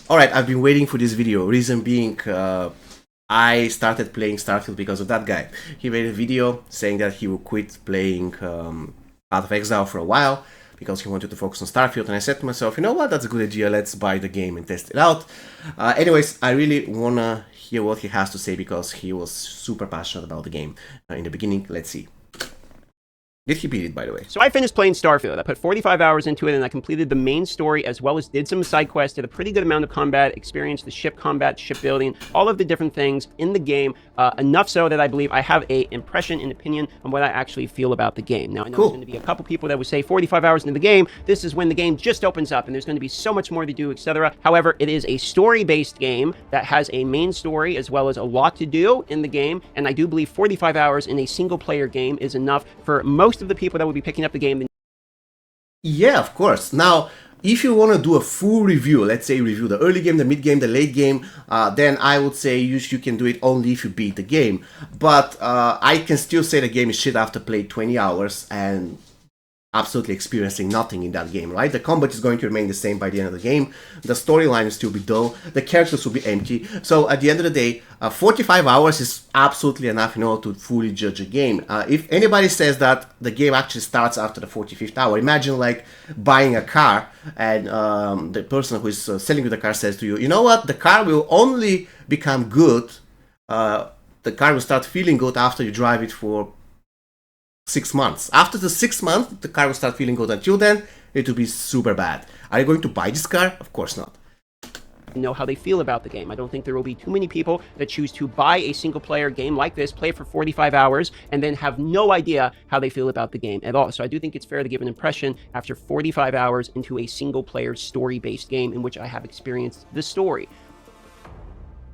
Alright, I've been waiting for this video. Reason being, I started playing Starfield because of that guy. He made a video saying that he will quit playing Path of Exile for a while because he wanted to focus on Starfield, and I said to myself, you know what, that's a good idea, let's buy the game and test it out. Anyways, I really wanna hear what he has to say because he was super passionate about the game in the beginning. Let's see. Did he beat it, by the way? So I finished playing Starfield. I put 45 hours into it, and I completed the main story as well as did some side quests, did a pretty good amount of combat, experienced the ship combat, shipbuilding, all of the different things in the game, enough so that I believe I have a impression and opinion on what I actually feel about the game. Now, I know there's going to be a couple people that would say 45 hours into the game, this is when the game just opens up, and there's going to be so much more to do, etc. However, it is a story-based game that has a main story as well as a lot to do in the game, and I do believe 45 hours in a single-player game is enough for most of the people that would be picking up the game. Yeah, of course. Now, if you want to do a full review, let's say review the early game, the mid game, the late game, then I would say you can do it only if you beat the game. But I can still say the game is shit after playing 20 hours and absolutely experiencing nothing in that game, right? The combat is going to remain the same by the end of the game. The storyline will still be dull. The characters will be empty. So at the end of the day, 45 hours is absolutely enough in order to fully judge a game. If anybody says that the game actually starts after the 45th hour, imagine like buying a car and the person who is selling you the car says to you, you know what, the car will only become good, the car will start feeling good after you drive it for 6 months. After the 6 months, the car will start feeling good. Until then, it will be super bad. Are you going to buy this car? Of course not. Know how they feel about the game. I don't think there will be too many people that choose to buy a single-player game like this, play it for 45 hours, and then have no idea how they feel about the game at all. So I do think it's fair to give an impression after 45 hours into a single-player story-based game in which I have experienced the story.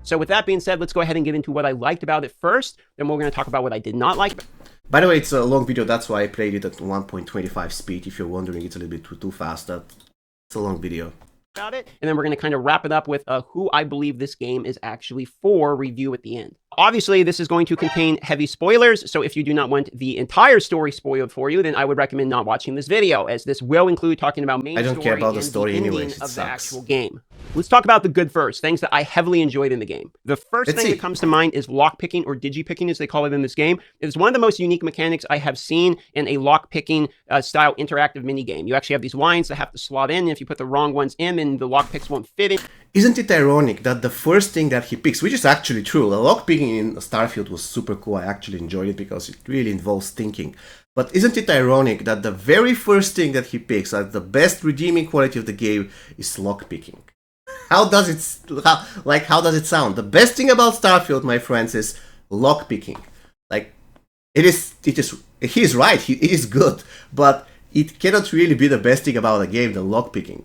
So with that being said, let's go ahead and get into what I liked about it first, then we're going to talk about what I did not like. By the way, it's a long video, that's why I played it at 1.25 speed. If you're wondering, it's a little bit too fast. It's a long video. About it, and then we're going to kind of wrap it up with who I believe this game is actually for review at the end. Obviously, this is going to contain heavy spoilers, so if you do not want the entire story spoiled for you, then I would recommend not watching this video, as this will include talking about main story. I don't care about the story anyways, of the actual game. Let's talk about the good first, things that I heavily enjoyed in the game. The first thing that comes to mind is lockpicking, or digipicking as they call it in this game. It is one of the most unique mechanics I have seen in a lockpicking style interactive minigame. You actually have these lines that have to slot in, and if you put the wrong ones in, then the lockpicks won't fit in. Isn't it ironic that the first thing that he picks, which is actually true, the lockpicking in Starfield was super cool, I actually enjoyed it because it really involves thinking. But isn't it ironic that the very first thing that he picks as the best redeeming quality of the game is lockpicking? How does it sound? The best thing about Starfield, my friends, is lockpicking. Like, he is right, it is good, but it cannot really be the best thing about a game, the lockpicking.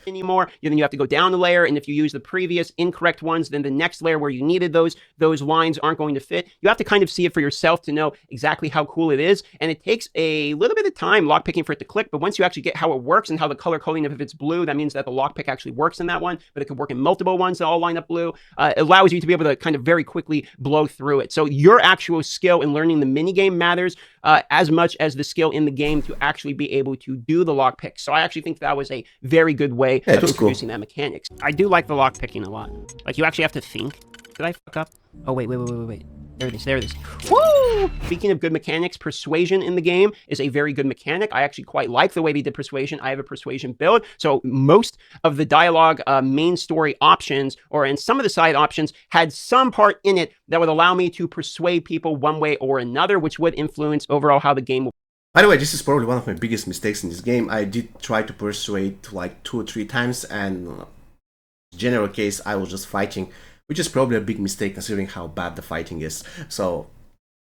Anymore, then you have to go down a layer, and if you use the previous incorrect ones, then the next layer where you needed those lines aren't going to fit. You have to kind of see it for yourself to know exactly how cool it is, and it takes a little bit of time lockpicking for it to click, but once you actually get how it works and how the color coding, if it's blue, that means that the lockpick actually works in that one, but it could work in multiple ones that all line up blue. It allows you to be able to kind of very quickly blow through it. So your actual skill in learning the minigame matters as much as the skill in the game to actually be able to do the lockpick. So I actually think that was a very good way of introducing that mechanics. I do like the lockpicking a lot. Like, you actually have to think. Did I fuck up? Oh, wait. There it is. Woo! Speaking of good mechanics, persuasion in the game is a very good mechanic. I actually quite like the way they did persuasion. I have a persuasion build, so most of the dialogue main story options, or in some of the side options, had some part in it that would allow me to persuade people one way or another, which would influence overall how the game will. By the way, this is probably one of my biggest mistakes in this game. I did try to persuade like 2 or 3 times, and in general case, I was just fighting, which is probably a big mistake considering how bad the fighting is. So,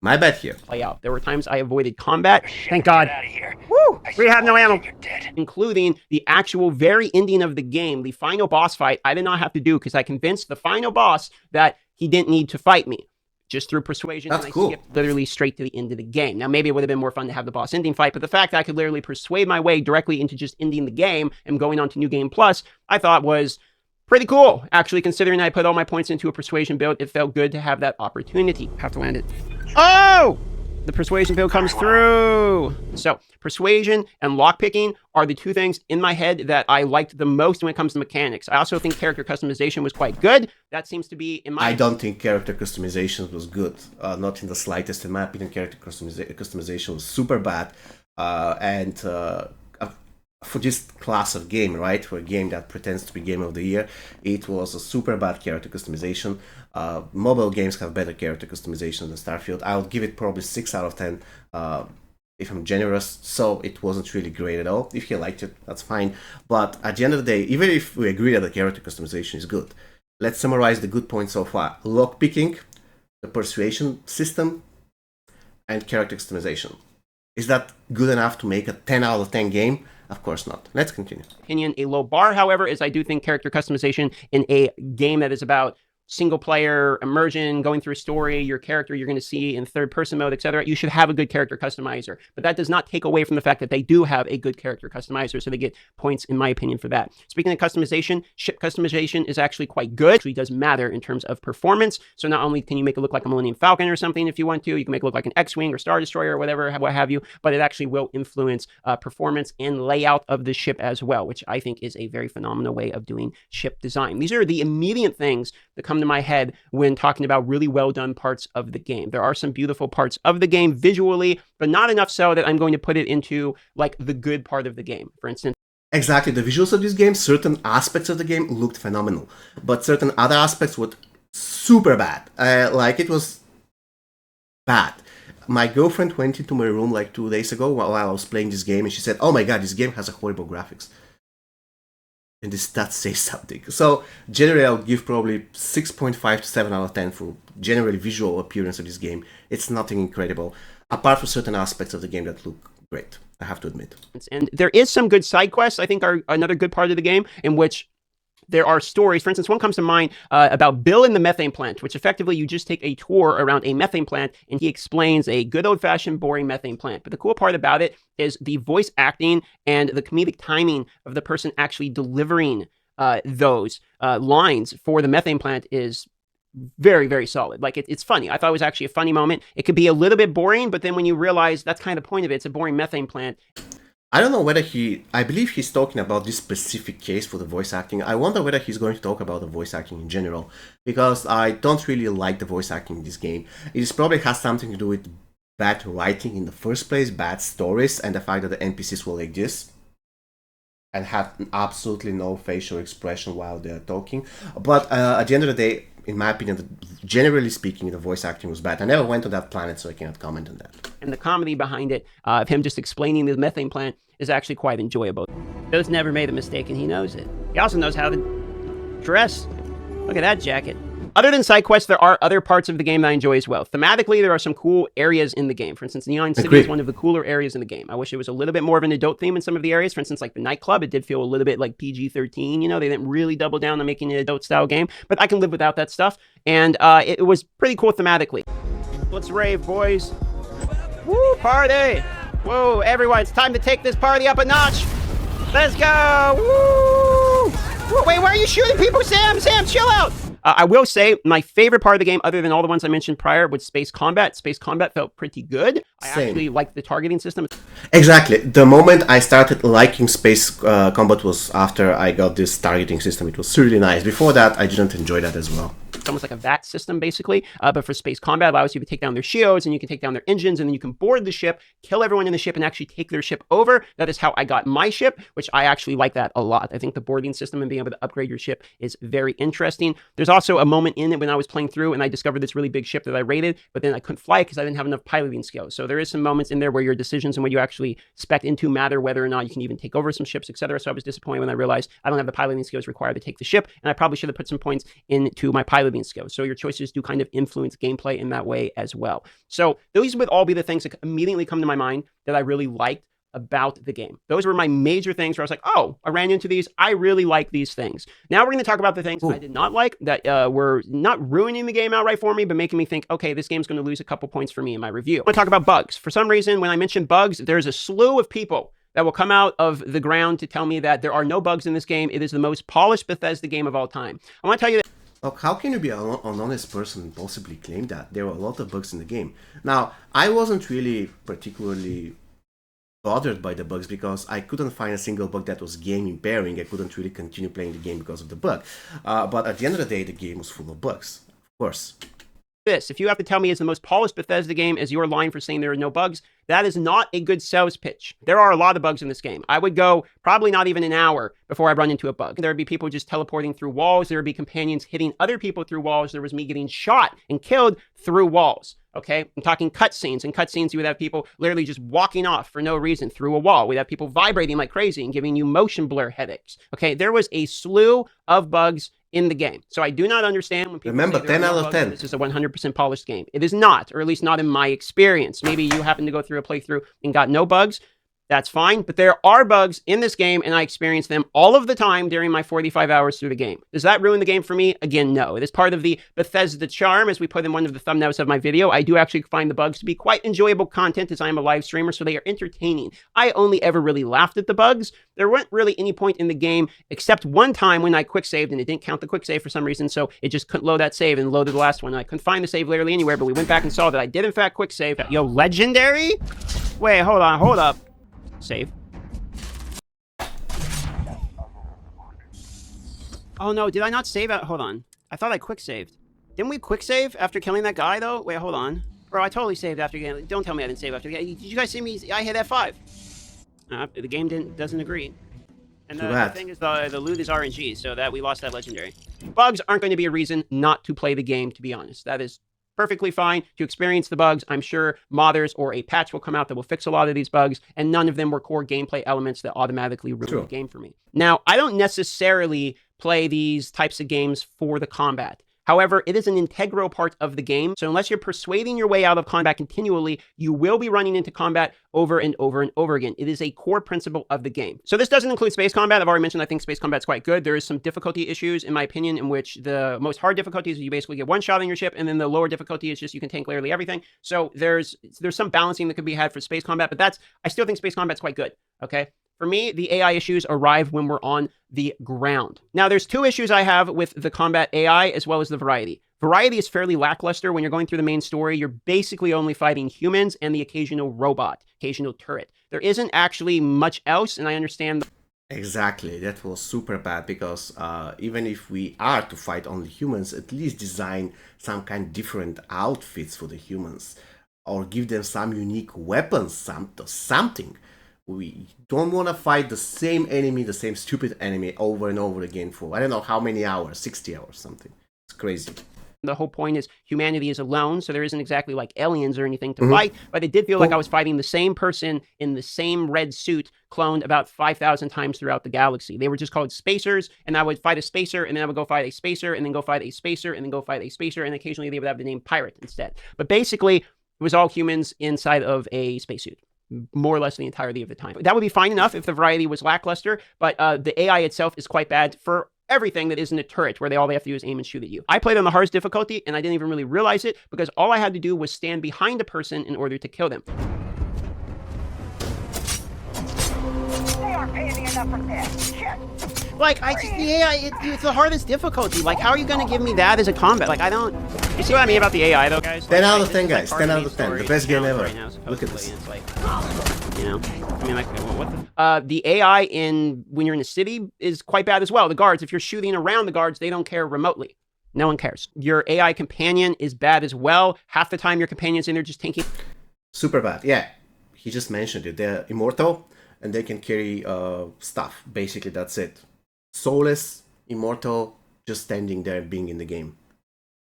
my bad here. Play out. There were times I avoided combat. Thank God. Get out of here. Woo! We have no ammo. Including the actual very ending of the game, the final boss fight, I did not have to do because I convinced the final boss that he didn't need to fight me. Just through persuasion, That's and I cool. skipped literally straight to the end of the game. Now, maybe it would have been more fun to have the boss ending fight, but the fact that I could literally persuade my way directly into just ending the game and going on to New Game Plus, I thought was pretty cool. Actually, considering I put all my points into a persuasion build, it felt good to have that opportunity. Have to land it. Oh! The persuasion build comes through. So persuasion and lockpicking are the two things in my head that I liked the most when it comes to mechanics. I also think character customization was quite good. That seems to be in my... I don't think character customization was good. Not in the slightest. In my opinion, character customization was super bad. For this class of game, right, for a game that pretends to be Game of the Year, it was a super bad character customization. Mobile games have better character customization than Starfield. I would give it probably 6 out of 10 if I'm generous, so it wasn't really great at all. If you liked it, that's fine. But at the end of the day, even if we agree that the character customization is good, let's summarize the good points so far. Lockpicking, the persuasion system, and character customization. Is that good enough to make a 10 out of 10 game? Of course not. Let's continue. Opinion, a low bar, however, is I do think character customization in a game that is about single player immersion, going through a story, your character you're going to see in third person mode, etc. You should have a good character customizer. But that does not take away from the fact that they do have a good character customizer, so they get points, in my opinion, for that. Speaking of customization, ship customization is actually quite good. It actually does matter in terms of performance. So not only can you make it look like a Millennium Falcon or something if you want to, you can make it look like an X-Wing or Star Destroyer or whatever, what have you, but it actually will influence performance and layout of the ship as well, which I think is a very phenomenal way of doing ship design. These are the immediate things that come to my head when talking about really well done parts of the game. There are some beautiful parts of the game visually, but not enough so that I'm going to put it into like the good part of the game. For instance, exactly, the visuals of this game, certain aspects of the game looked phenomenal, but certain other aspects were super bad. Like, it was bad. My girlfriend went into my room like 2 days ago while I was playing this game, and she said, "Oh my god, this game has a horrible graphics." And that says something. So generally, I'll give probably 6.5 to 7 out of 10 for generally visual appearance of this game. It's nothing incredible, apart from certain aspects of the game that look great, I have to admit. And there is some good side quests, I think, are another good part of the game, in which there are stories. For instance, one comes to mind about Bill in the methane plant, which effectively you just take a tour around a methane plant and he explains a good old-fashioned boring methane plant. But the cool part about it is the voice acting and the comedic timing of the person actually delivering those lines for the methane plant is very, very solid. Like, it's funny. I thought it was actually a funny moment. It could be a little bit boring, but then when you realize that's kind of the point of it, it's a boring methane plant. I don't know whether I believe he's talking about this specific case for the voice acting. I wonder whether he's going to talk about the voice acting in general, because I don't really like the voice acting in this game. It probably has something to do with bad writing in the first place, bad stories, and the fact that the NPCs were like this and have absolutely no facial expression while they're talking. But at the end of the day, in my opinion, generally speaking, the voice acting was bad. I never went to that planet, so I cannot comment on that. And the comedy behind it, of him just explaining the methane plant, is actually quite enjoyable. Bill's never made a mistake, and he knows it. He also knows how to dress. Look at that jacket. Other than side quests, there are other parts of the game that I enjoy as well. Thematically, there are some cool areas in the game. For instance, Neon City is one of the cooler areas in the game. I wish it was a little bit more of an adult theme in some of the areas. For instance, like the nightclub, it did feel a little bit like PG-13. You know, they didn't really double down on making it an adult-style game, but I can live without that stuff. And it was pretty cool thematically. Let's rave, boys. Woo, party! Whoa, everyone, it's time to take this party up a notch. Let's go! Woo! Whoa, wait, why are you shooting people, Sam? Sam, chill out! I will say, my favorite part of the game, other than all the ones I mentioned prior, was Space Combat. Space Combat felt pretty good. I actually liked the targeting system. Exactly. The moment I started liking Space Combat was after I got this targeting system. It was really nice. Before that, I didn't enjoy that as well. It's almost like a VAT system, basically. But for Space Combat, it allows you to take down their shields, and you can take down their engines, and then you can board the ship, kill everyone in the ship, and actually take their ship over. That is how I got my ship, which I actually like that a lot. I think the boarding system and being able to upgrade your ship is very interesting. There's also a moment in it when I was playing through, and I discovered this really big ship that I raided, but then I couldn't fly it because I didn't have enough piloting skills. So there is some moments in there where your decisions and what you actually spec into matter, whether or not you can even take over some ships, etc. So I was disappointed when I realized I don't have the piloting skills required to take the ship, and I probably should have put some points into my piloting skills. So your choices do kind of influence gameplay in that way as well. So those would all be the things that immediately come to my mind that I really liked about the game. Those were my major things where I was like, oh, I ran into these. I really like these things. Now we're going to talk about the things I did not like that were not ruining the game outright for me, but making me think, okay, this game's going to lose a couple points for me in my review. I'm going to talk about bugs. For some reason, when I mention bugs, there's a slew of people that will come out of the ground to tell me that there are no bugs in this game. It is the most polished Bethesda game of all time. I want to tell you that Look, how can you be an honest person and possibly claim that? There were a lot of bugs in the game. Now, I wasn't really particularly bothered by the bugs because I couldn't find a single bug that was game impairing. I couldn't really continue playing the game because of the bug. But at the end of the day, the game was full of bugs, of course. This, if you have to tell me it's the most polished Bethesda game as your line for saying there are no bugs, that is not a good sales pitch. There are a lot of bugs in this game. I would go probably not even an hour before I run into a bug. There would be people just teleporting through walls. There would be companions hitting other people through walls. There was me getting shot and killed through walls. Okay, I'm talking cutscenes. In cutscenes, you would have people literally just walking off for no reason through a wall. We'd have people vibrating like crazy and giving you motion blur headaches. Okay, there was a slew of bugs in the game. So I do not understand when people remember say 10 out of 10. This is a 100% polished game. It is not, or at least not in my experience. Maybe you happen to go through a playthrough and got no bugs. That's fine, but there are bugs in this game, and I experience them all of the time during my 45 hours through the game. Does that ruin the game for me? Again, no. It is part of the Bethesda charm, as we put in one of the thumbnails of my video. I do actually find the bugs to be quite enjoyable content, as I am a live streamer, so they are entertaining. I only ever really laughed at the bugs. There weren't really any point in the game, except one time when I quick saved, and it didn't count the quick save for some reason, so it just couldn't load that save and loaded the last one. I couldn't find the save literally anywhere, but we went back and saw that I did in fact quick save. Yo, legendary? Wait, hold on, hold up. Save. Oh no, did I not save it? Hold on. I thought I quick saved. Didn't we quick save after killing that guy though? Wait, hold on. Bro, I totally saved after getting. Don't tell me I didn't save after getting. Did you guys see me? I hit F5. The game doesn't agree. And the thing is, the loot is RNG, so that we lost that legendary. Bugs aren't going to be a reason not to play the game, to be honest. That is perfectly fine to experience the bugs. I'm sure modders or a patch will come out that will fix a lot of these bugs, and none of them were core gameplay elements that automatically ruin the game for me. Now, I don't necessarily play these types of games for the combat. However, it is an integral part of the game, so unless you're persuading your way out of combat continually, you will be running into combat over and over and over again. It is a core principle of the game. So this doesn't include space combat. I've already mentioned I think space combat's quite good. There is some difficulty issues, in my opinion, in which the most hard difficulty is you basically get one shot on your ship, and then the lower difficulty is just you can tank literally everything. So there's some balancing that could be had for space combat, but I still think space combat's quite good, okay? For me, the AI issues arrive when we're on the ground. Now, there's two issues I have with the combat AI as well as the variety. Variety is fairly lackluster. When you're going through the main story, you're basically only fighting humans and the occasional robot, occasional turret. There isn't actually much else, and I understand. Exactly, that was super bad because even if we are to fight only humans, at least design some kind of different outfits for the humans or give them some unique weapons, something. We don't want to fight the same enemy, the same stupid enemy over and over again for I don't know how many hours, 60 hours, something. It's crazy. The whole point is humanity is alone, so there isn't exactly like aliens or anything to fight, but it did feel like I was fighting the same person in the same red suit cloned about 5,000 times throughout the galaxy. They were just called spacers, and I would fight a spacer, and then I would go fight a spacer, and then go fight a spacer, and then go fight a spacer, and occasionally they would have the name pirate instead. But basically, it was all humans inside of a spacesuit, more or less the entirety of the time. That would be fine enough if the variety was lackluster, but the AI itself is quite bad for everything that isn't a turret, where all they have to do is aim and shoot at you. I played on the hardest difficulty, and I didn't even really realize it, because all I had to do was stand behind a person in order to kill them. They aren't paying me enough for this. Shit. Like, the AI, it's the hardest difficulty. Like, how are you going to give me that as a combat? Like, I don't... You see what I mean about the AI, though, guys? 10 out of 10, guys. 10 out of 10. The best game ever. Right now, look at this. It's like, you know, I mean, like, what the AI when you're in a city is quite bad as well. The guards, if you're shooting around the guards, they don't care remotely. No one cares. Your AI companion is bad as well. Half the time your companion's in there just tanking. Super bad. Yeah, he just mentioned it. They're immortal, and they can carry stuff. Basically, that's it. Soulless, immortal, just standing there being in the game.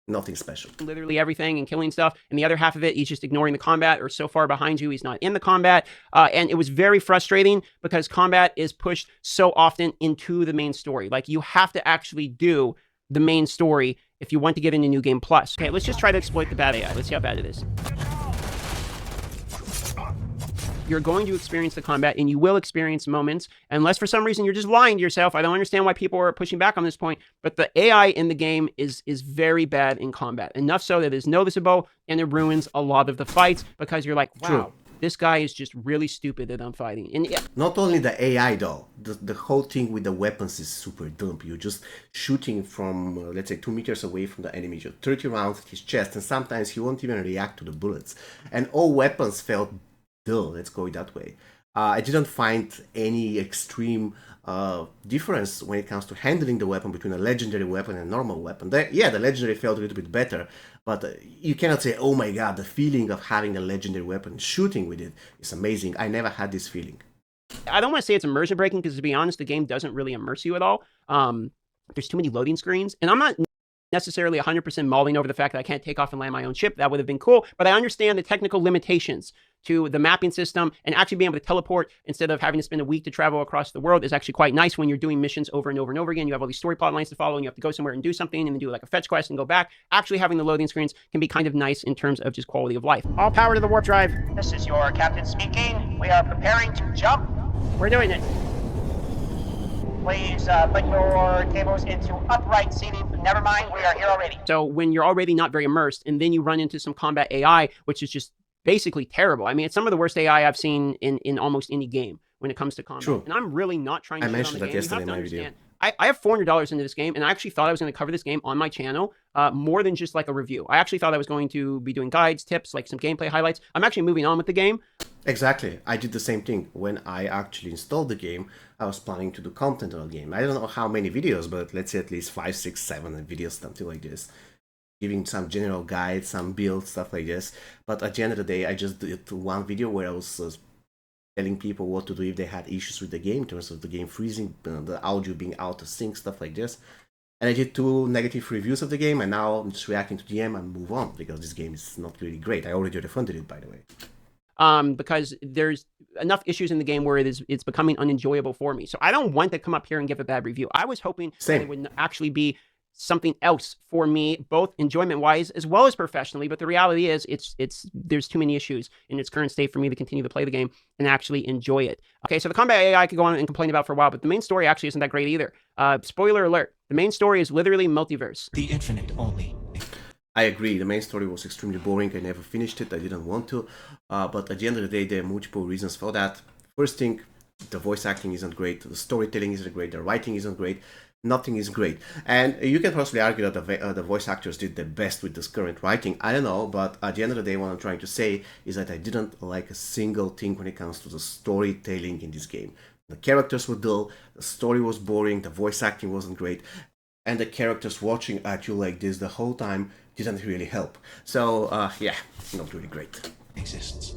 Nothing special. Literally everything and killing stuff. And the other half of it, he's just ignoring the combat or so far behind you, he's not in the combat. And it was very frustrating because combat is pushed so often into the main story. Like, you have to actually do the main story if you want to get into New Game Plus. Okay, let's just try to exploit the bad AI. Let's see how bad it is. You're going to experience the combat, and you will experience moments, unless for some reason you're just lying to yourself. I don't understand why people are pushing back on this point, but the AI in the game is very bad in combat. Enough so that it is noticeable, and it ruins a lot of the fights, because you're like, wow, this guy is just really stupid that I'm fighting. And yeah, Not only the AI though, the whole thing with the weapons is super dumb. You're just shooting from, let's say, 2 meters away from the enemy, just 30 rounds at his chest, and sometimes he won't even react to the bullets. And all weapons felt dull, let's go that way. I didn't find any extreme difference when it comes to handling the weapon between a legendary weapon and a normal weapon. Yeah, the legendary felt a little bit better, but you cannot say, oh my god, the feeling of having a legendary weapon and shooting with it is amazing. I never had this feeling. I don't want to say it's immersion breaking because, to be honest, the game doesn't really immerse you at all. There's too many loading screens, and I'm not necessarily 100% mulling over the fact that I can't take off and land my own ship. That would have been cool, but I understand the technical limitations to the mapping system, and actually being able to teleport instead of having to spend a week to travel across the world is actually quite nice when you're doing missions over and over and over again. You have all these story plot lines to follow, and you have to go somewhere and do something and then do like a fetch quest and go back. Actually having the loading screens can be kind of nice in terms of just quality of life. All power to the warp drive. This is your captain speaking. We are preparing to jump. We're doing it. Please put your tables into upright seating. Never mind, we are here already. So when you're already not very immersed and then you run into some combat AI, which is just basically terrible. I mean, it's some of the worst AI I've seen in almost any game when it comes to combat. True. And I'm really not trying to I shit on mentioned the that game. yesterday in my video. I have $400 into this game, and I actually thought I was going to cover this game on my channel more than just like a review. I actually thought I was going to be doing guides, tips, like some gameplay highlights. I'm actually moving on with the game. Exactly. I did the same thing. When I actually installed the game, I was planning to do content on the game. I don't know how many videos, but let's say at least 5, 6, 7 videos, something like this. Giving some general guides, some builds, stuff like this. But at the end of the day, I just did one video where I was telling people what to do if they had issues with the game, in terms of the game freezing, the audio being out of sync, stuff like this. And I did 2 negative reviews of the game, and now I'm just reacting to DM and move on, because this game is not really great. I already refunded it, by the way. Because there's enough issues in the game where it's becoming unenjoyable for me. So I don't want to come up here and give a bad review. I was hoping that it would actually be something else for me, both enjoyment-wise as well as professionally. But the reality is, there's too many issues in its current state for me to continue to play the game and actually enjoy it. Okay, so the combat AI I could go on and complain about for a while, but the main story actually isn't that great either. Spoiler alert: the main story is literally multiverse. The infinite only. I agree, the main story was extremely boring. I never finished it, I didn't want to, but at the end of the day, there are multiple reasons for that. First thing, the voice acting isn't great, the storytelling isn't great, the writing isn't great, nothing is great. And you can possibly argue that the voice actors did the best with this current writing, I don't know, but at the end of the day, what I'm trying to say is that I didn't like a single thing when it comes to the storytelling in this game. The characters were dull, the story was boring, the voice acting wasn't great, and the characters watching at you like this the whole time didn't really help. So, yeah, not really great. Exists.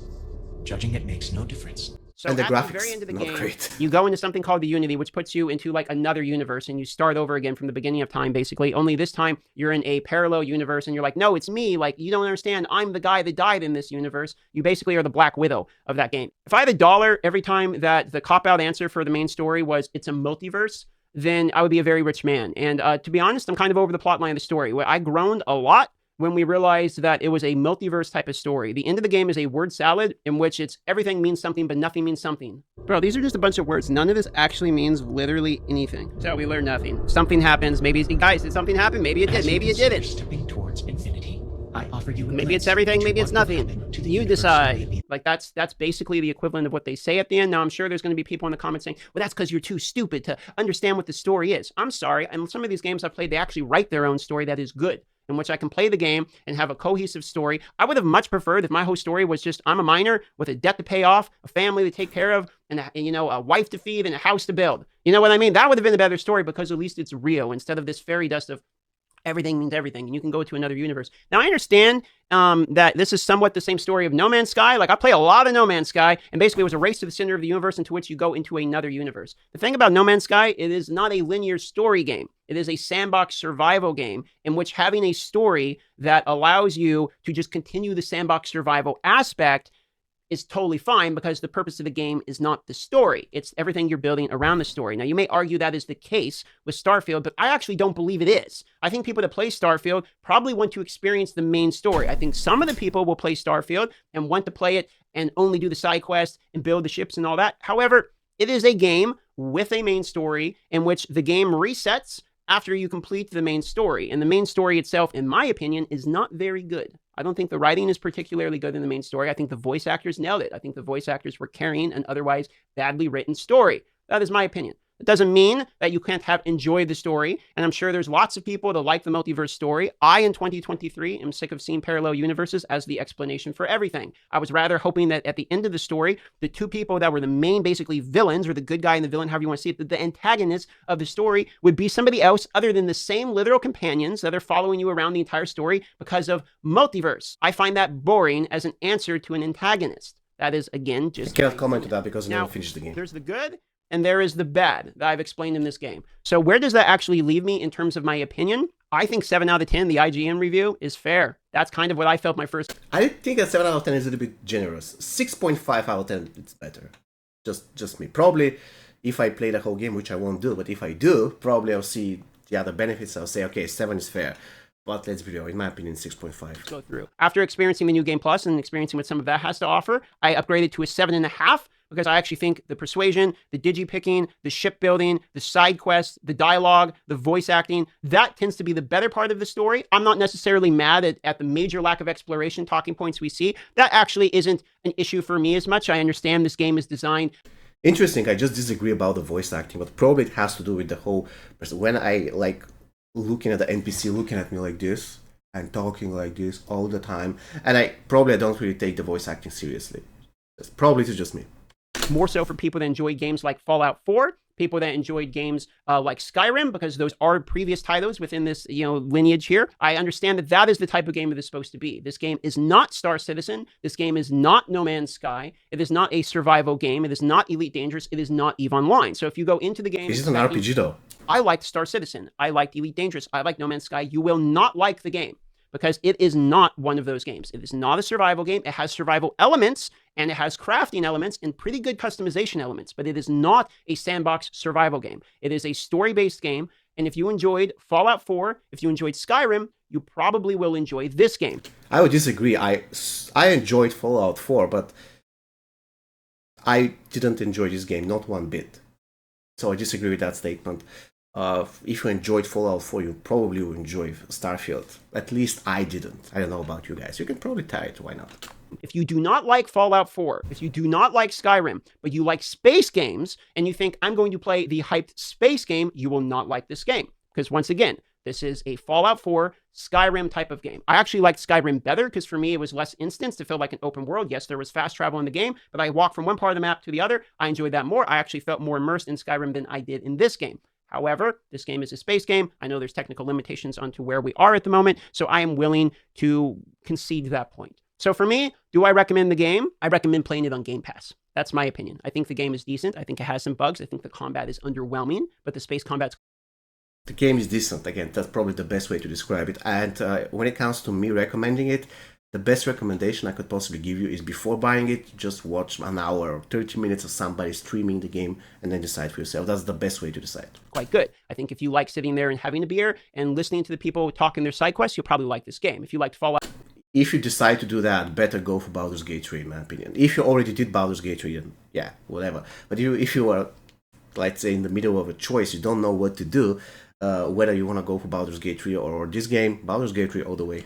Judging it makes no difference. So And the at graphics, the very end of the not game, great. you go into something called the Unity, which puts you into like another universe, and you start over again from the beginning of time, basically. Only this time, you're in a parallel universe, and you're like, no, it's me. Like, you don't understand. I'm the guy that died in this universe. You basically are the Black Widow of that game. If I had $1 every time that the cop-out answer for the main story was, it's a multiverse, then I would be a very rich man. And to be honest, I'm kind of over the plot line of the story. I groaned a lot when we realized that it was a multiverse type of story. The end of the game is a word salad in which it's everything means something, but nothing means something. Bro, these are just a bunch of words. None of this actually means literally anything. So we learn nothing. Something happens. Maybe, guys, did something happen? Maybe it did. Maybe it didn't. Stepping towards infinity, I offer you. Maybe it's everything. Maybe it's nothing. You decide. Like that's basically the equivalent of what they say at the end. Now I'm sure there's going to be people in the comments saying, "Well, that's because you're too stupid to understand what the story is." I'm sorry. And some of these games I've played, they actually write their own story that is good, in which I can play the game and have a cohesive story. I would have much preferred if my whole story was just, I'm a miner with a debt to pay off, a family to take care of, and a wife to feed and a house to build. You know what I mean? That would have been a better story, because at least it's real, instead of this fairy dust of everything means everything, and you can go to another universe. Now, I understand that this is somewhat the same story of No Man's Sky. Like, I play a lot of No Man's Sky, and basically it was a race to the center of the universe into which you go into another universe. The thing about No Man's Sky, it is not a linear story game. It is a sandbox survival game in which having a story that allows you to just continue the sandbox survival aspect is totally fine, because the purpose of the game is not the story. It's everything you're building around the story. Now, you may argue that is the case with Starfield, but I actually don't believe it is. I think people that play Starfield probably want to experience the main story. I think some of the people will play Starfield and want to play it and only do the side quests and build the ships and all that. However, it is a game with a main story in which the game resets after you complete the main story. And the main story itself, in my opinion, is not very good. I don't think the writing is particularly good in the main story. I think the voice actors nailed it. I think the voice actors were carrying an otherwise badly written story. That is my opinion. It doesn't mean that you can't have enjoyed the story, and I'm sure there's lots of people that like the multiverse story. I, in 2023, am sick of seeing parallel universes as the explanation for everything. I was rather hoping that at the end of the story, the two people that were the main, basically, villains, or the good guy and the villain, however you want to see it, the antagonists of the story would be somebody else other than the same literal companions that are following you around the entire story because of multiverse. I find that boring as an answer to an antagonist. That is, again, just... I cannot comment on that because I now, never finished the game. There's the good, and there is the bad that I've explained in this game. So where does that actually leave me in terms of my opinion? I think 7 out of 10, the IGN review, is fair. That's kind of what I felt my first... I think a 7 out of 10 is a little bit generous. 6.5 out of 10, it's better. Just me. Probably, if I play the whole game, which I won't do, but if I do, probably I'll see the other benefits. I'll say, okay, 7 is fair. But let's be real, in my opinion, 6.5. Go through. After experiencing the New Game Plus and experiencing what some of that has to offer, I upgraded to a 7.5 because I actually think the persuasion, the digi-picking, the shipbuilding, the side quests, the dialogue, the voice acting, that tends to be the better part of the story. I'm not necessarily mad at the major lack of exploration talking points we see. That actually isn't an issue for me as much. I understand this game is designed... Interesting, I just disagree about the voice acting, but probably it has to do with the whole person. When I, like, looking at the NPC, looking at me like this, and talking like this all the time, and I don't really take the voice acting seriously. Probably it's just me. More so for people that enjoy games like Fallout 4, people that enjoyed games like Skyrim, because those are previous titles within this, lineage here. I understand that that is the type of game it is supposed to be. This game is not Star Citizen. This game is not No Man's Sky. It is not a survival game. It is not Elite Dangerous. It is not EVE Online. So if you go into the game... Is it an RPG though? I liked Star Citizen. I liked Elite Dangerous. I like No Man's Sky. You will not like the game because it is not one of those games. It is not a survival game. It has survival elements and it has crafting elements and pretty good customization elements, but it is not a sandbox survival game. It is a story-based game, and if you enjoyed Fallout 4, if you enjoyed Skyrim, you probably will enjoy this game. I would disagree. I enjoyed Fallout 4, but I didn't enjoy this game, not one bit. So I disagree with that statement. If you enjoyed Fallout 4, you probably will enjoy Starfield. At least I didn't. I don't know about you guys. You can probably try it, why not? If you do not like Fallout 4, if you do not like Skyrim, but you like space games, and you think, I'm going to play the hyped space game, you will not like this game. Because once again, this is a Fallout 4 Skyrim type of game. I actually liked Skyrim better because for me it was less instanced. It felt like an open world. Yes, there was fast travel in the game, but I walked from one part of the map to the other. I enjoyed that more. I actually felt more immersed in Skyrim than I did in this game. However, this game is a space game. I know there's technical limitations onto where we are at the moment, so I am willing to concede that point. So for me, do I recommend the game? I recommend playing it on Game Pass. That's my opinion. I think the game is decent. I think it has some bugs. I think the combat is underwhelming, but the space combat's... The game is decent. Again, that's probably the best way to describe it. And when it comes to me recommending it, the best recommendation I could possibly give you is before buying it, just watch an hour or 30 minutes of somebody streaming the game and then decide for yourself. That's the best way to decide. Quite good. I think if you like sitting there and having a beer and listening to the people talking their side quests, you'll probably like this game. If you liked Fallout... If you decide to do that, better go for Baldur's Gate 3, in my opinion. If you already did Baldur's Gate 3, then yeah, whatever. But if you are, let's say, in the middle of a choice, you don't know what to do, whether you want to go for Baldur's Gate 3 or this game, Baldur's Gate 3 all the way.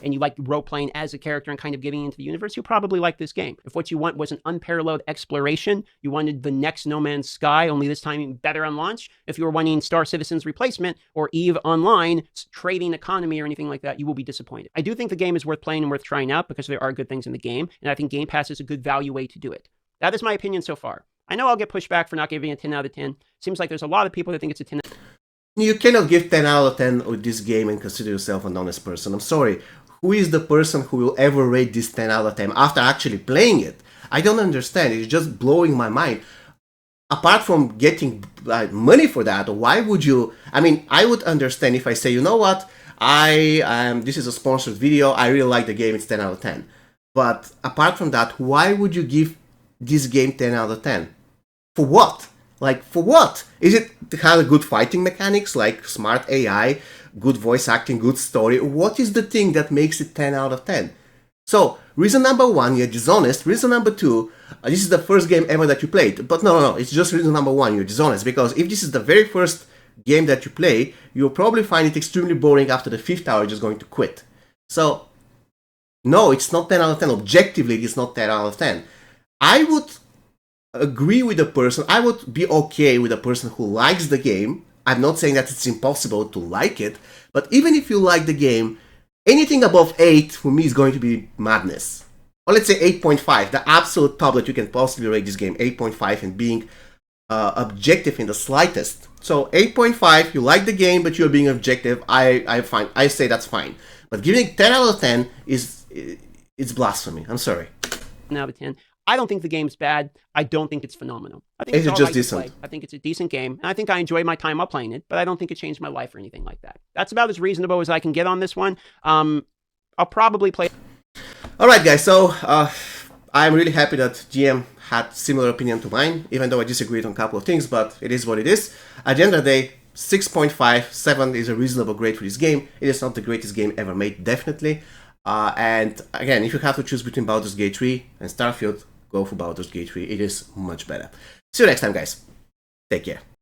And you like role-playing as a character and kind of getting into the universe, you'll probably like this game. If what you want was an unparalleled exploration, you wanted the next No Man's Sky, only this time better on launch, if you were wanting Star Citizen's replacement or EVE Online, trading economy or anything like that, you will be disappointed. I do think the game is worth playing and worth trying out because there are good things in the game, and I think Game Pass is a good value way to do it. That is my opinion so far. I know I'll get pushed back for not giving it a 10 out of 10. Seems like there's a lot of people that think it's a 10 out of 10. You cannot give 10 out of 10 with this game and consider yourself an honest person. I'm sorry. Who is the person who will ever rate this 10 out of 10 after actually playing it? I don't understand. It's just blowing my mind. Apart from getting money for that, why would you... I mean, I would understand if I say, you know what? This is a sponsored video. I really like the game. It's 10 out of 10. But apart from that, why would you give this game 10 out of 10? For what? Like, for what? Is it to have good fighting mechanics, like smart AI, good voice acting, good story? What is the thing that makes it 10 out of 10? So, reason number one, you're dishonest. Reason number two, this is the first game ever that you played. But no, it's just reason number one, you're dishonest. Because if this is the very first game that you play, you'll probably find it extremely boring after the 5th hour, you're just going to quit. So, No, it's not 10 out of 10. Objectively, it is not 10 out of 10. I would agree with the person. I would be okay with a person who likes the game. I'm not saying that it's impossible to like it, but even if you like the game, anything above 8 for me is going to be madness. Or let's say 8.5, the absolute top that you can possibly rate this game, 8.5, and being objective in the slightest. So 8.5, you like the game, but you're being objective. I say that's fine. But giving 10 out of 10 it's blasphemy. I'm sorry. Out of 10. I don't think the game's bad. I don't think it's phenomenal. I think It's all just right to decent. play. I think it's a decent game. And I think I enjoyed my time up playing it, but I don't think it changed my life or anything like that. That's about as reasonable as I can get on this one. I'll probably play. All right, guys. So I'm really happy that GM had similar opinion to mine, even though I disagreed on a couple of things, but it is what it is. At the end of the day, 6.5, 7 is a reasonable grade for this game. It is not the greatest game ever made, definitely. And again, if you have to choose between Baldur's Gate 3 and Starfield, go for Baldur's Gate 3. It is much better. See you next time, guys. Take care.